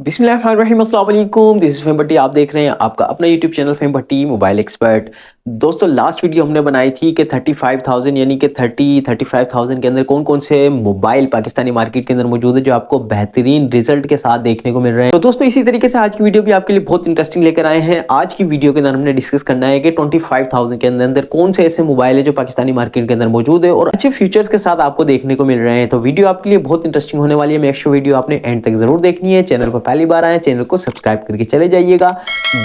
बिस्मिल्लाहिर्रहमानिर्रहीम, अस्सलाम वालेकुम। दिस इज फेम भट्टी। आप देख रहे हैं आपका अपना यूट्यूब चैनल फेम भट्टी मोबाइल एक्सपर्ट। दोस्तों, लास्ट वीडियो हमने बनाई थी कि 35,000 यानी कि 35,000 के अंदर कौन कौन से मोबाइल पाकिस्तानी मार्केट के अंदर मौजूद है जो आपको बेहतरीन रिजल्ट के साथ देखने को मिल रहे हैं। तो दोस्तों, इसी तरीके से आज की वीडियो भी आपके लिए बहुत इंटरेस्टिंग लेकर आए हैं। आज की वीडियो के अंदर हमने डिस्कस करना है कि 25,000 के अंदर कौन से ऐसे मोबाइल है जो पाकिस्तानी मार्केट के अंदर मौजूद है और अच्छे फीचर्स के साथ आपको देखने को मिल रहे हैं। तो वीडियो आपके लिए बहुत इंटरेस्टिंग होने वाली है। मेक श्योर वीडियो आपने एंड तक जरूर देखनी है। चैनल पर पहली बार आए, चैनल को सब्सक्राइब करके चले जाइएगा,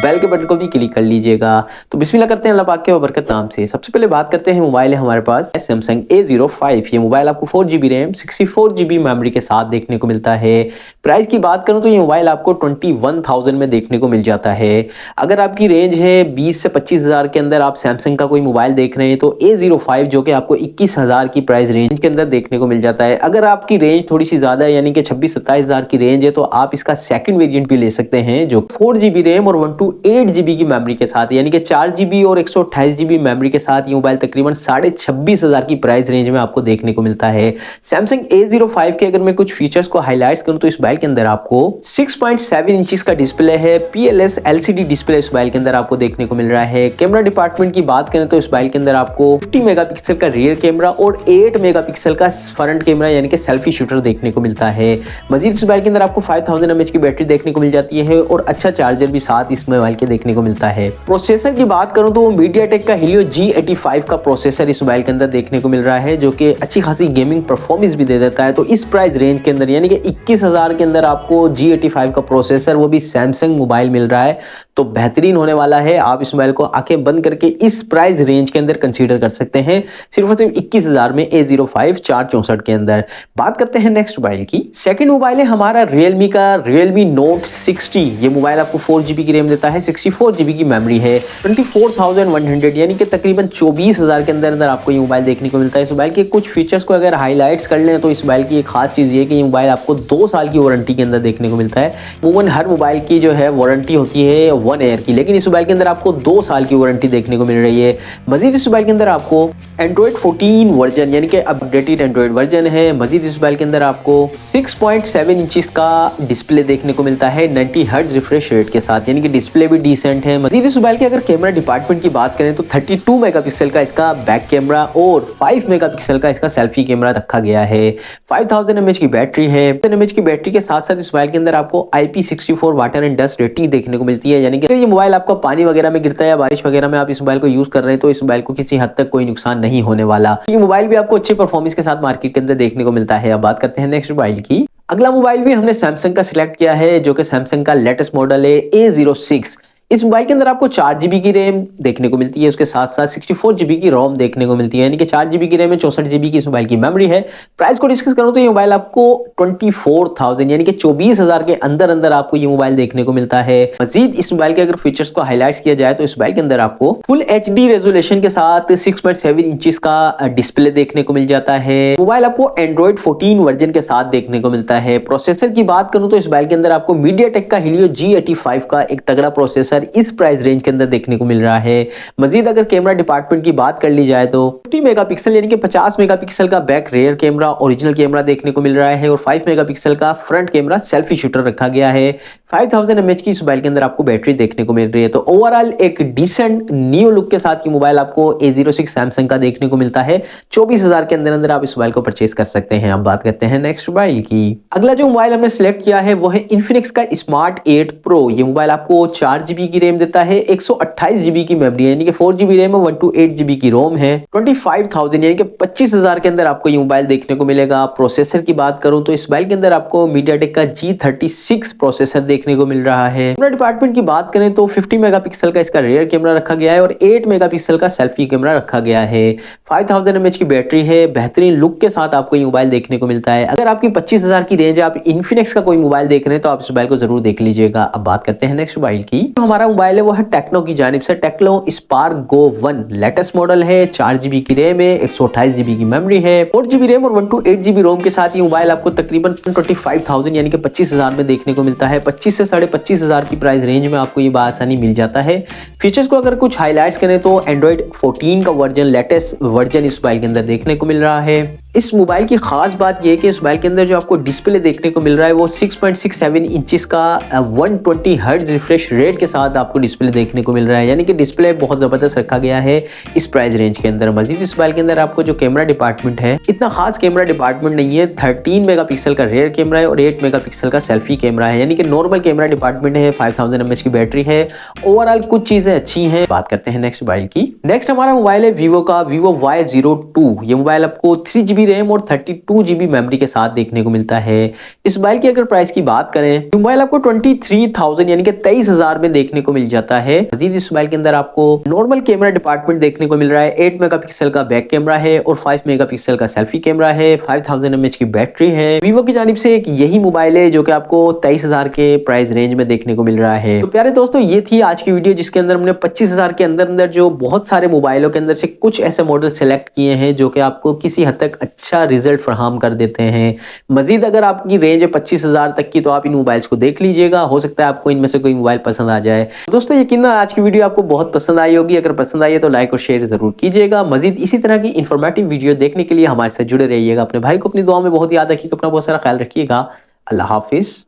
बेल के बटन को भी क्लिक कर लीजिएगा। तो बिस्मिल्लाह करते हैं अल्लाह पाक के बरकत नाम से। सबसे पहले बात करते हैं मोबाइल है हमारे पास सैमसंग A05। ये मोबाइल आपको 4GB रैम 64GB मेमोरी के साथ देखने को मिलता है। प्राइस की बात करूं तो ये मोबाइल आपको 21,000 में देखने को मिल जाता है। अगर आपकी रेंज है 20 से 25,000 के अंदर, आप सैमसंग का कोई मोबाइल देख रहे हैं तो A05 जो कि आपको 21,000 की प्राइस रेंज के अंदर देखने को मिल जाता है। अगर आपकी रेंज थोड़ी सी ज्यादा है यानी कि 26-27,000 की रेंज है तो आप इसका सेकंड वेरिएंट भी ले सकते हैं जो 4GB रैम और 128GB की मेमोरी के साथ, यानी कि 4GB और 128GB मेमोरी के साथ ये मोबाइल तकरीबन 26,500 की प्राइस रेंज में आपको देखने को मिलता है। सैमसंग A05 के अगर मैं कुछ फीचर्स को हाईलाइट करूं तो इस मोबाइल के अंदर आपको 6.7 इंचेस का डिस्प्ले है। PLS LCD डिस्प्ले इस मोबाइल के अंदर आपको देखने को मिल रहा है। कैमरा डिपार्टमेंट की बात करें तो इस मोबाइल के अंदर आपको 50 मेगापिक्सल का रियर कैमरा और 8 मेगापिक्सल का फ्रंट कैमरा यानी कि सेल्फी शूटर देखने को मिलता है। मजीद इस मोबाइल के अंदर आपको 5000 mAh की बैटरी देखने को मिल जाती है और अच्छा चार्जर भी साथ इस मोबाइल के देखने को मिलता है। प्रोसेसर की बात करूं तो मीडियाटेक का Helio G85 का प्रोसेसर इस मोबाइल के अंदर देखने को मिल रहा है जो कि अच्छी खासी गेमिंग परफॉर्मेंस भी दे देता है। तो इस प्राइस रेंज के अंदर यानी कि 21,000 के अंदर आपको G85 का प्रोसेसर, वो भी सैमसंग मोबाइल मिल रहा है, तो बेहतरीन होने वाला है। आप इस मोबाइल को आंखें बंद करके इस प्राइस रेंज के अंदर कंसीडर कर सकते हैं, सिर्फ और सिर्फ 21,000 में A05 464 के अंदर। बात करते हैं नेक्स्ट मोबाइल की। सेकंड मोबाइल है हमारा Realme का Realme Note 60। ये मोबाइल आपको 4GB की रैम देता है, 64GB की मेमोरी है, 24,100 यानी कि तकरीबन 24,000 के अंदर अंदर आपको ये मोबाइल देखने को मिलता है। इस मोबाइल के कुछ फीचर्स को अगर हाईलाइट्स कर लें तो इस मोबाइल की एक खास चीज़ ये है कि ये मोबाइल आपको 2 साल की वारंटी के अंदर देखने को मिलता है। अमूमन हर मोबाइल की जो है वारंटी होती है 1 ईयर की, लेकिन इस मोबाइल के अंदर आपको 2 साल की वारंटी देखने को मिल रही है। मजीद इस मोबाइल के अंदर आपको Android 14 वर्जन यानी कि अपडेटेड एंड्रॉइड वर्जन है। मजीद इस मोबाइल के अंदर आपको 6.7 इंचेस का डिस्प्ले देखने को मिलता है 90 हर्ट्ज रिफ्रेश रेट के साथ, यानी कि डिस्प्ले भी डिसेंट है। मजीद इस मोबाइल के अगर कैमरा डिपार्टमेंट की बात करें तो 32 मेगापिक्सल का इसका बैक कैमरा और 5 मेगापिक्सल का इसका सेल्फी कैमरा रखा गया है। 5000 mAh की बैटरी है। 5000 mAh की बैटरी के साथ साथ इस मोबाइल के अंदर आपको IP64 water and dust rating देखने को मिलती है, यानी कि ये मोबाइल आपका पानी वगैरह में गिरता है या बारिश वगैरह में आप इस मोबाइल को यूज कर रहे हैं तो इस मोबाइल को किसी हद तक कोई नुकसान नहीं होने वाला। ये मोबाइल भी आपको अच्छे परफॉर्मेंस के साथ मार्केट के अंदर देखने को मिलता है। अब बात करते हैं नेक्स्ट मोबाइल की। अगला मोबाइल भी हमने सैमसंग का सिलेक्ट किया है जो कि सैमसंग का लेटेस्ट मॉडल है A06। इस मोबाइल के अंदर आपको 4GB की रैम देखने को मिलती है, उसके साथ साथ 64GB की रोम देखने को मिलती है, यानी कि 4GB की रैम है, 64GB की इस मोबाइल की मेमोरी है। प्राइस को डिस्कस करूं तो ये मोबाइल आपको 24,000 यानी कि 24,000 के अंदर अंदर आपको ये मोबाइल देखने को मिलता है। मजीद इस मोबाइल के अगर फीचर्स को हाईलाइट किया जाए तो इस मोबाइल के अंदर आपको फुल HD रेजोल्यूशन के साथ 6.7 इंचेस का डिस्प्ले देखने को मिल जाता है। मोबाइल आपको Android 14 वर्जन के साथ देखने को मिलता है। प्रोसेसर की बात करूं तो इस मोबाइल के अंदर आपको मीडियाटेक का Helio G85 का एक तगड़ा प्रोसेसर इस प्राइस रेंज के अंदर देखने को मिल रहा है। मजीद अगर कैमरा डिपार्टमेंट की बात कर ली जाए तो 50 मेगापिक्सल यानी कि 50 मेगापिक्सल का back rare camera original camera देखने को मिल रहा है और 5 मेगापिक्सल का फ्रंट कैमरा सेल्फी शूटर रखा गया है। 5000 mAh की इस मोबाइल के अंदर आपको बैटरी देखने को मिल रही है। तो ओवरऑल एक डिसेंट न्यू लुक के साथ ये मोबाइल आपको A06 सैमसंग का देखने को मिलता है। 24,000 के अंदर अंदर आप इस मोबाइल को परचेज कर सकते हैं। अब बात करते हैं नेक्स्ट मोबाइल की। अगला जो मोबाइल हमने सिलेक्ट किया है वो है Infinix का Smart 8 Pro। ये मोबाइल आपको 4GB की रैम देता है, 128GB की मेमोरी है, यानी कि 4GB रैम और 128GB की रोम है। 25,000 यानी कि 25,000 के अंदर आपको ये मोबाइल देखने को मिलेगा। प्रोसेसर की बात करूं तो इस मोबाइल के अंदर आपको मीडियाटेक का G36 प्रोसेसर देखने को मिल रहा है। कैमरा डिपार्टमेंट की बात करें तो 50 मेगापिक्सल का इसका रियर कैमरा रखा गया है और 8 मेगापिक्सल का सेल्फी कैमरा रखा गया है। 5000 mAh की बैटरी है। बेहतरीन लुक के साथ आपको ये मोबाइल देखने को मिलता है। अगर आपकी 25,000 की रेंज है, आप Infinix का कोई मोबाइल देख रहे हैं तो आप इस मोबाइल को जरूर देख लीजिएगा। अब बात करते हैं नेक्स्ट मोबाइल की। तो हमारा मोबाइल है वो है टेक्नो की जानिब से Tecno Spark Go 1। Latest model है, 4GB की रैम है, 128GB की मेमोरी है, 4GB रैम और 128GB रोम के साथ ये मोबाइल आपको तकरीबन 25,000 यानी कि 25,000 में देखने को मिलता है। 25 से 25,500 की प्राइस रेंज में आपको ये आसानी मिल जाता है। फीचर्स को अगर कुछ हाईलाइट्स करें तो Android 14 का वर्जन लेटेस्ट वर्जन इस मोबाइल के अंदर देखने को मिल रहा है। इस मोबाइल की खास बात यह है कि इस मोबाइल के अंदर जो आपको डिस्प्ले देखने को मिल रहा है वो 6.67 इंचेस का 120 हर्ट्ज रिफ्रेश रेट के साथ आपको डिस्प्ले देखने को मिल रहा है, यानी कि डिस्प्ले बहुत ज़बरदस्त रखा गया है इस प्राइस रेंज के अंदर। मजीद इस मोबाइल के अंदर आपको जो कैमरा डिपार्टमेंट है, इतना खास कैमरा डिपार्टमेंट नहीं है। 13 मेगापिक्सल का रेयर कैमरा है और 8 मेगापिक्सल का सेल्फी कैमरा है, यानी कि नॉर्मल कैमरा डिपार्टमेंट है। 5000 mAh की बैटरी है। ओवरऑल कुछ चीजें अच्छी हैं। बात करते हैं नेक्स्ट मोबाइल की। नेक्स्ट हमारा मोबाइल है वीवो का Vivo Y02। ये मोबाइल आपको 3GB रैम और 32GB मेमोरी के साथ देखने को मिलता है। इस मोबाइल की अगर प्राइस की बात करें, मोबाइल आपको 23,000 यानी कि 23,000 में देखने को मिल जाता है। मजीद इस मोबाइल के अंदर आपको नॉर्मल कैमरा डिपार्टमेंट देखने को मिल रहा है। 8 मेगापिक्सल का बैक कैमरा है और 5 मेगापिक्सल का सेल्फी कैमरा है। 5000 mAh की बैटरी है। वीवो की जानिब से एक यही मोबाइल है जो कि आपको 23,000 के प्राइस रेंज में देखने को मिल रहा है। तो प्यारे दोस्तों, ये थी आज की वीडियो जिसके अंदर हमने 25,000 के अंदर अंदर जो बहुत सारे मोबाइलों के अंदर से कुछ ऐसे मॉडल सेलेक्ट किए हैं जो कि आपको किसी हद तक अच्छा रिजल्ट फराहम कर देते हैं। मजीद अगर आपकी रेंज है 25,000 तक की, तो आप इन मोबाइल्स को देख लीजिएगा, हो सकता है आपको इनमें से कोई मोबाइल पसंद आ जाए। दोस्तों यकीनन आज की वीडियो आपको बहुत पसंद आई होगी। अगर पसंद आई है तो लाइक और शेयर जरूर कीजिएगा। मजीद इसी तरह की इंफॉर्मेटिव वीडियो देखने के लिए हमारे साथ जुड़े रहिएगा। अपने भाई को अपनी दुआ में बहुत याद रखिएगा। अपना बहुत सारा ख्याल रखिएगा। अल्लाह हाफिज।